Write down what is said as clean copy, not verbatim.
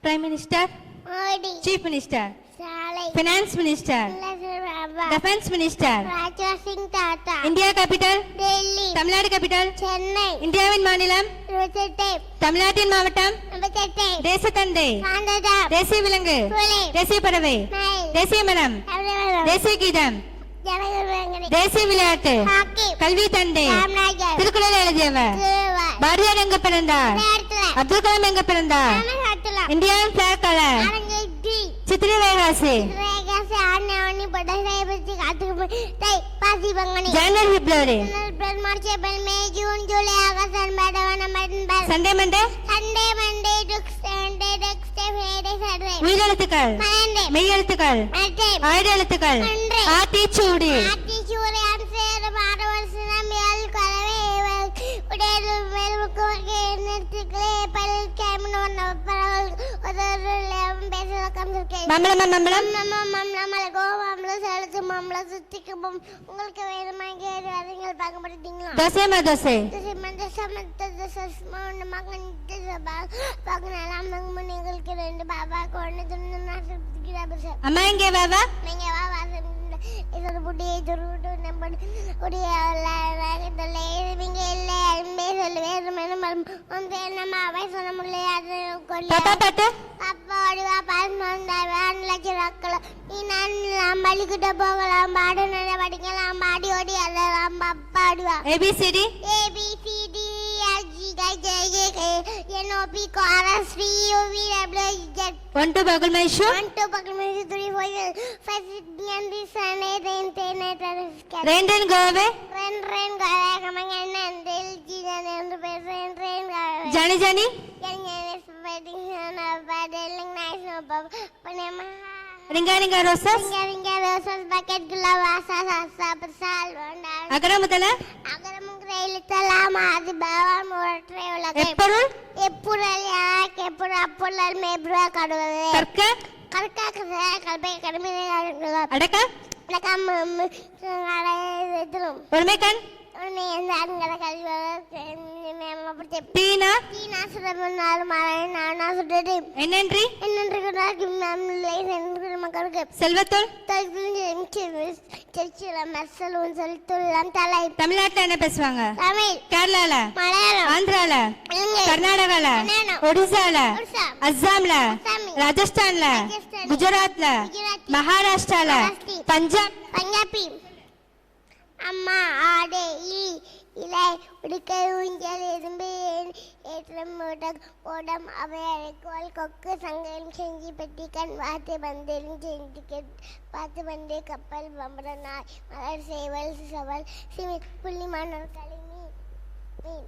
Prime Minister, Modi, Chief Minister, Saleh, Finance Minister, Defense Minister, Raja Singh Tata, India Capital, Delhi, Tamil Nadu Capital, Chennai, இந்தியாவின் மாநிலம், Ruchete, தமிழ்நாட்டின் மாவட்டம், Nabachete, தேசத்தந்தை, Kandada, தேசிய விலங்கு, Pule, தேசிய பறவை, Nile, தேசிய மரம், Avrivaram, தேசிய கீதம், Janagavangani, தேசிய விளையாட்டு, Hockey, கல்வி தந்தை, Ramnagar, திருக்குறள் எழுதியவர், Thiruva, பாரதியார் எங்க பிறந்தார், Nayarthala, அப்துல் கலாம் எங்க பிறந்தார், Namahathala, இந்தியாவின் பிளாக் கலர், Arangedi, சித்திரை வைகாசி, Regasi, Arnavani, Padasai, Kathuk, Tai, Pasi Bangani, ஜனவரி பிப்ரவரி, April, March, April, May, June, July, August, and Madhavana, Sunday Monday, Sunday, Monday, Tuesday, Wednesday, Friday, Saturday, உயிரெழுத்துக்கள், Monday, மெய்யெழுத்துக்கள், Monday, ஆயுதெழுத்துக்கள், நன்றி. Aathichoodi, Attitude, answer, Madavarsanam, Yal, Kalave, Udedu, Melukake, Netikle, Pal, Kamon, Paral, other 11 bases of Kamsuke. மம்பளம் மம்பளம், Mamma, Mamla, Salsa, Mamla, Tikabum, Uncle, my gate, I think I'll pack about the thing. Dosa dosa, This is the Sasmon, the Magan, this about Paganalam, Mungal, and the Baba, corner, the National Grabber. அம்மா எங்கே வாவா, Is a good day to root number the living minimum on the Nama, பாப்பா பாட்டு, ABCD, one to bagul my shoe, rain rain go away, Johnny Johnny, ringa ringa rosas, agara mutala, எப்பொருள், கற்க, அடக்க, ஒருமைக்கண், தீனா, என்னன்றி, செல்வத்தோள், தமிழ்நாட்டுல என்ன பேசுவாங்க, கேரளால, ஆந்திரால, கர்நாடகால, ஒடிசால, அஸ்ஸாம்ல, ராஜஸ்தான்ல, குஜராத்ல, மகாராஷ்டிரால, பஞ்சாபி அம்மா ஆடே இலை உடுக்க ஊஞ்சல் எறும்பு ஏற்றம் ஓடம் அவையழைக்கோள் கொக்கு சங்கம் செஞ்சி பெட்டி கண் வாத்து பந்தேலும் செஞ்சு பார்த்து பந்தே கப்பல் பம்பர நாய் மலர் சேவல் சவல் சிமி புள்ளி மன்னர் களி மீன்